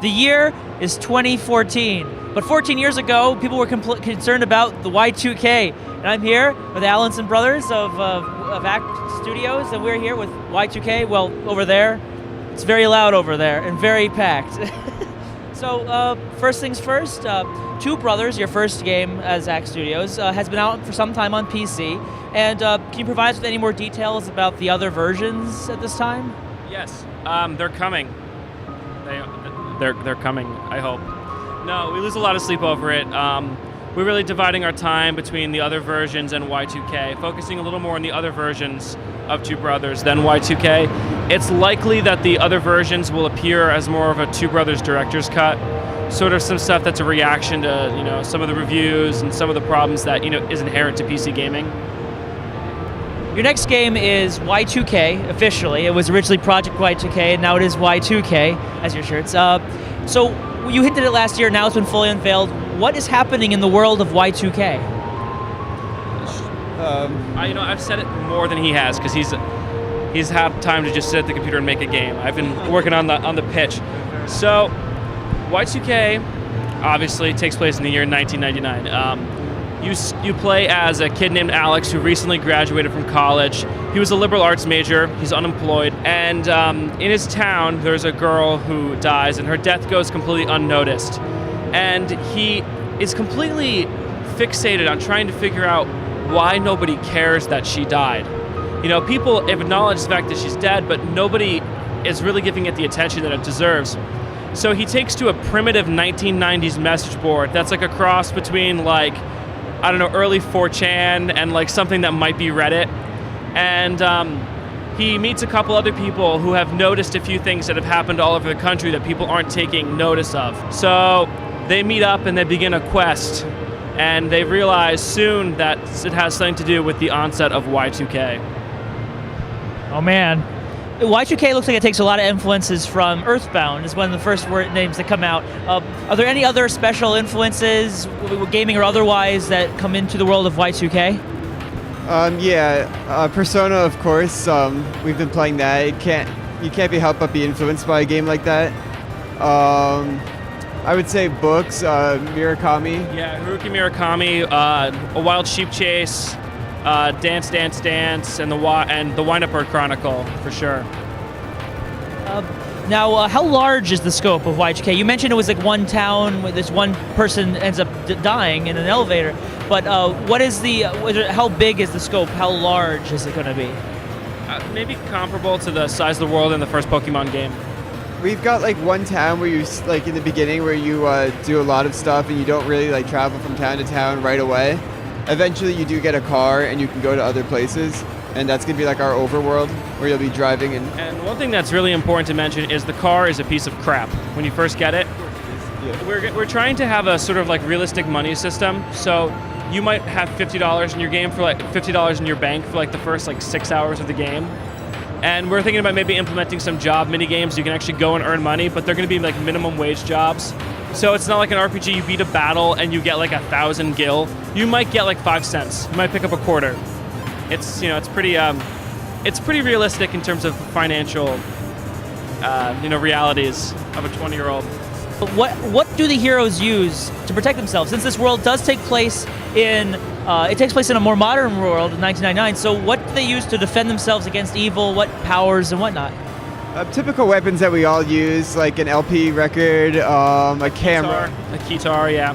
The year is 2014, but 14 years ago, people were concerned about the Y2K, and I'm here with Allenson Brothers of Ackk Studios, and we're here with Y2K, well, over there. It's very loud over there, and very packed. So, first things first, Two Brothers, your first game as Ackk Studios, has been out for some time on PC, and can you provide us with any more details about the other versions at this time? Yes, they're coming. They're coming, I hope. No, we lose a lot of sleep over it. We're really dividing our time between the other versions and Y2K, focusing a little more on the other versions of Two Brothers than Y2K. It's likely that the other versions will appear as more of a Two Brothers director's cut, sort of some stuff that's a reaction to some of the reviews and some of the problems that is inherent to PC gaming. Your next game is Y2K, officially. It was originally Project Y2K, and now it is Y2K, as your shirts. So you hinted it last year, now it's been fully unveiled. What is happening in the world of Y2K? I've said it more than he has, because he's had time to just sit at the computer and make a game. I've been working on the pitch. So, Y2K obviously takes place in the year 1999. You play as a kid named Alex who recently graduated from college. He was a liberal arts major, he's unemployed, and in his town there's a girl who dies, and her death goes completely unnoticed. And he is completely fixated on trying to figure out why nobody cares that she died. People acknowledge the fact that she's dead, but nobody is really giving it the attention that it deserves. So he takes to a primitive 1990s message board that's like a cross between early 4chan and something that might be Reddit. And he meets a couple other people who have noticed a few things that have happened all over the country that people aren't taking notice of. So they meet up and they begin a quest, and they realize soon that it has something to do with the onset of Y2K. Oh man. Y2K looks like it takes a lot of influences from Earthbound, is one of the first names that come out. Are there any other special influences, gaming or otherwise, that come into the world of Y2K? Persona, of course. We've been playing that. You can't be helped but be influenced by a game like that. I would say books, Murakami. Yeah, Haruki Murakami, A Wild Sheep Chase, Dance, Dance, Dance, and the Wind-Up Bird Chronicle, for sure. Now, how large is the scope of Y2K? You mentioned it was one town where this one person ends up dying in an elevator, but how big is the scope? How large is it going to be? Maybe comparable to the size of the world in the first Pokemon game. We've got one town where you in the beginning where you do a lot of stuff and you don't really travel from town to town right away. Eventually you do get a car and you can go to other places, and that's going to be our overworld where you'll be driving. And one thing that's really important to mention is the car is a piece of crap when you first get it. Yeah. We're trying to have a sort of realistic money system, so you might have $50 in your game for $50 in your bank for the first 6 hours of the game. And we're thinking about maybe implementing some job mini games. You can actually go and earn money, but they're going to be minimum wage jobs. So it's not like an RPG, you beat a battle and you get 1,000 gil. You might get 5 cents. You might pick up a quarter. It's it's pretty realistic in terms of financial realities of a 20-year-old. What do the heroes use to protect themselves? Since this world does take place in a more modern world in 1999, so what do they use to defend themselves against evil? What powers and whatnot? Typical weapons that we all use, like an LP record, a camera. A keytar, yeah.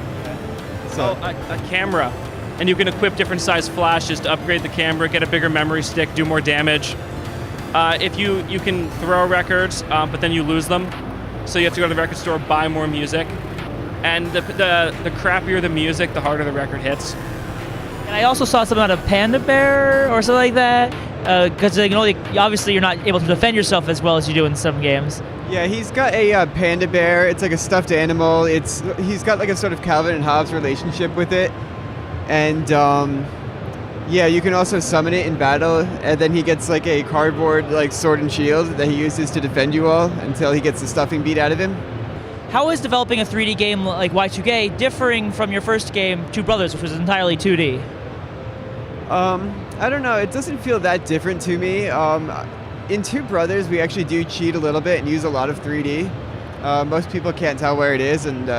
So a camera. And you can equip different size flashes to upgrade the camera, get a bigger memory stick, do more damage. If you can throw records, but then you lose them. So you have to go to the record store, buy more music. And the crappier the music, the harder the record hits. And I also saw something about a panda bear or something like that. Because obviously you're not able to defend yourself as well as you do in some games. Yeah, he's got a panda bear. It's a stuffed animal. He's got a sort of Calvin and Hobbes relationship with it. And you can also summon it in battle, and then he gets a cardboard sword and shield that he uses to defend you all until he gets the stuffing beat out of him. How is developing a 3D game like Y2K differing from your first game, Two Brothers, which was entirely 2D? I don't know. It doesn't feel that different to me. In Two Brothers, we actually do cheat a little bit and use a lot of 3D. Most people can't tell where it is, and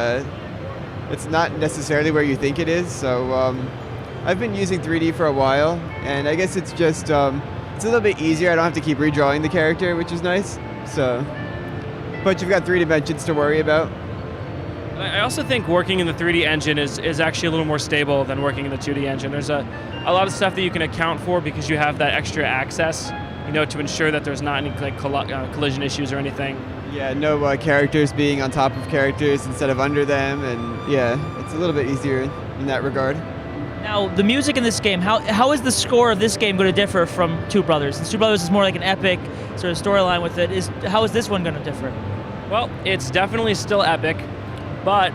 it's not necessarily where you think it is. So I've been using 3D for a while, and I guess it's just it's a little bit easier. I don't have to keep redrawing the character, which is nice. So, but you've got 3 dimensions to worry about. I also think working in the 3D engine is actually a little more stable than working in the 2D engine. There's a lot of stuff that you can account for because you have that extra access, to ensure that there's not any like collision issues or anything. Yeah, no characters being on top of characters instead of under them, and yeah, it's a little bit easier in that regard. Now, the music in this game, how is the score of this game going to differ from Two Brothers? Since Two Brothers is more like an epic sort of storyline with it, how is this one going to differ? Well, it's definitely still epic, but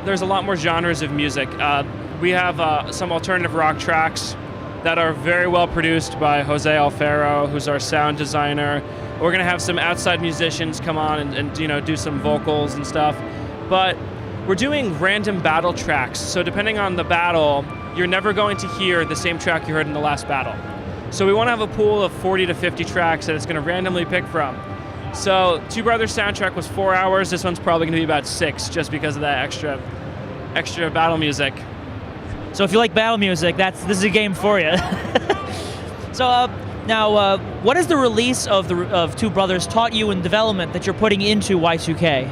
there's a lot more genres of music. We have some alternative rock tracks that are very well produced by Jose Alfaro, who's our sound designer. We're going to have some outside musicians come on and do some vocals and stuff. But we're doing random battle tracks, so depending on the battle, you're never going to hear the same track you heard in the last battle. So we want to have a pool of 40 to 50 tracks that it's going to randomly pick from. So Two Brothers soundtrack was 4 hours. This one's probably going to be about 6, just because of that extra battle music. So if you like battle music, this is a game for you. So now, what has the release of Two Brothers taught you in development that you're putting into Y2K?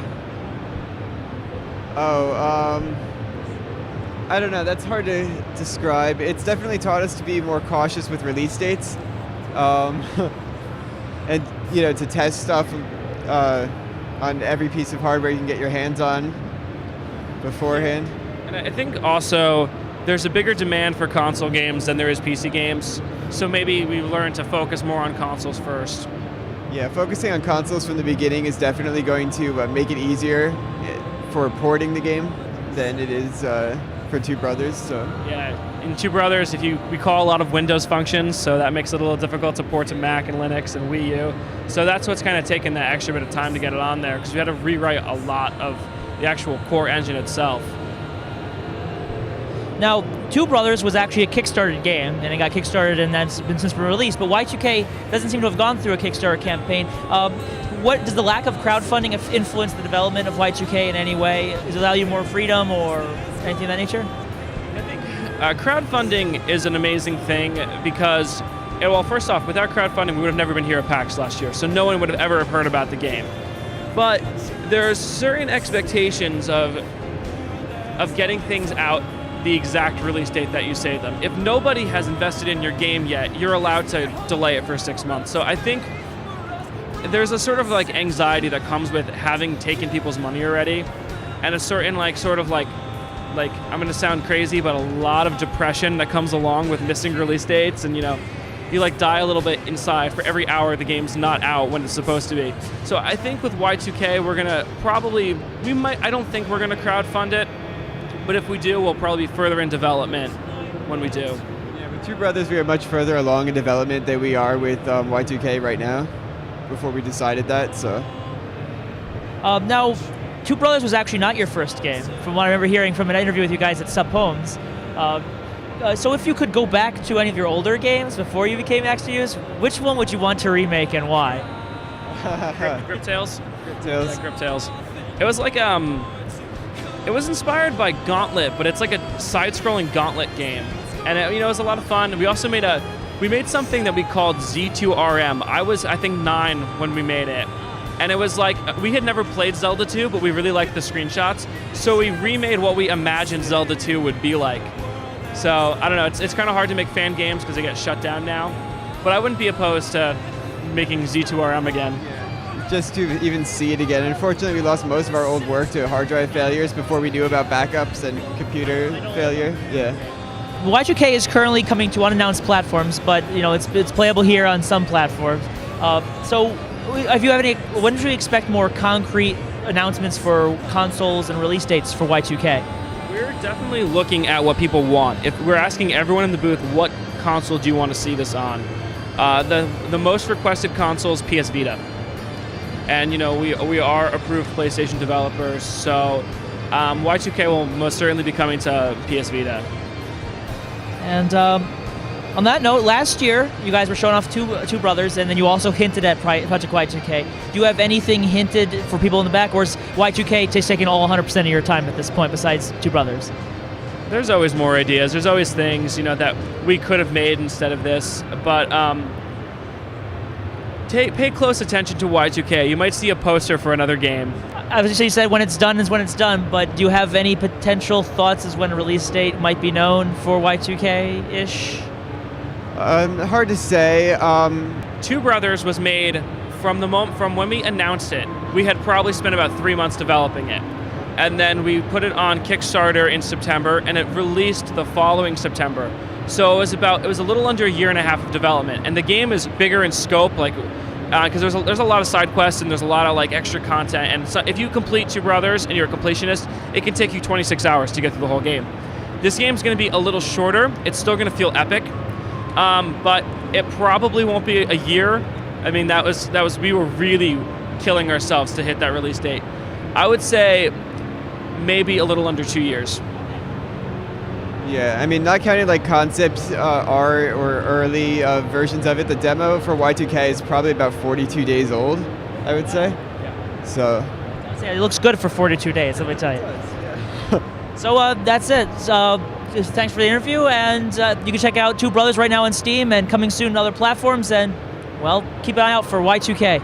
I don't know. That's hard to describe. It's definitely taught us to be more cautious with release dates, and to test stuff on every piece of hardware you can get your hands on beforehand. And I think also there's a bigger demand for console games than there is PC games, so maybe we learn to focus more on consoles first. Yeah, focusing on consoles from the beginning is definitely going to make it easier for porting the game than it is for Two Brothers. So yeah, in Two Brothers, we call a lot of Windows functions, so that makes it a little difficult to port to Mac and Linux and Wii U. So that's what's kind of taken that extra bit of time to get it on there, because we had to rewrite a lot of the actual core engine itself. Now, Two Brothers was actually a Kickstarted game, and it got kickstarted and that's been since been released, but Y2K doesn't seem to have gone through a Kickstarter campaign. What does the lack of crowdfunding influence the development of Y2K in any way? Does it allow you more freedom or anything of that nature? I think crowdfunding is an amazing thing because, well, first off, without crowdfunding, we would have never been here at PAX last year, so no one would have ever heard about the game. But there's certain expectations of getting things out the exact release date that you say them. If nobody has invested in your game yet, you're allowed to delay it for 6 months. So I think there's a sort of like anxiety that comes with having taken people's money already, and a certain like I'm gonna sound crazy, but a lot of depression that comes along with missing release dates, and you like die a little bit inside for every hour the game's not out when it's supposed to be. So I think with Y2K we're gonna I don't think we're gonna crowdfund it, but if we do, we'll probably be further in development when we do. Yeah, with Two Brothers we are much further along in development than we are with Y2K right now, before we decided that. So now, Two Brothers was actually not your first game, from what I remember hearing from an interview with you guys at Sub Homes. So if you could go back to any of your older games before you became Ackk Studios, which one would you want to remake and why? Grip Tales? Tales. Yeah, Grip Tales. It was like it was inspired by Gauntlet, but it's like a side-scrolling Gauntlet game, and it was a lot of fun. We also made something that we called Z2RM. I was, I think, 9 when we made it, and it was like we had never played Zelda 2, but we really liked the screenshots, so we remade what we imagined Zelda 2 would be like. So I don't know. It's kind of hard to make fan games because they get shut down now, but I wouldn't be opposed to making Z2RM again. Just to even see it again. Unfortunately, we lost most of our old work to hard drive failures before we knew about backups and computer failure. Yeah. Y2K is currently coming to unannounced platforms, but it's playable here on some platforms. So, when do we expect more concrete announcements for consoles and release dates for Y2K? We're definitely looking at what people want. If we're asking everyone in the booth, what console do you want to see this on? The most requested console is PS Vita. And we are approved PlayStation developers, so Y2K will most certainly be coming to PS Vita. And On that note, last year you guys were showing off two brothers, and then you also hinted at Project Y2K. Do you have anything hinted for people in the back, or is Y2K just taking all 100% of your time at this point, besides two brothers? There's always more ideas. There's always things, that we could have made instead of this. But pay close attention to Y2K. You might see a poster for another game. Obviously, you said when it's done is when it's done, but do you have any potential thoughts as when a release date might be known for Y2K-ish? Hard to say. Two Brothers was made from when we announced it. We had probably spent about 3 months developing it. And then we put it on Kickstarter in September, and it released the following September. So it was a little under a year and a half of development. And the game is bigger in scope, because there's a lot of side quests and there's a lot of extra content. And so if you complete Two Brothers and you're a completionist, it can take you 26 hours to get through the whole game. This game's going to be a little shorter. It's still going to feel epic, but it probably won't be a year. I mean, we were really killing ourselves to hit that release date. I would say maybe a little under 2 years. Yeah, I mean, not counting concept art or early versions of it, the demo for Y2K is probably about 42 days old, I would say. Yeah. So. Yeah, it looks good for 42 days, let me tell you. Yeah. So that's it. Thanks for the interview, and you can check out Two Brothers right now on Steam and coming soon on other platforms, and, well, keep an eye out for Y2K.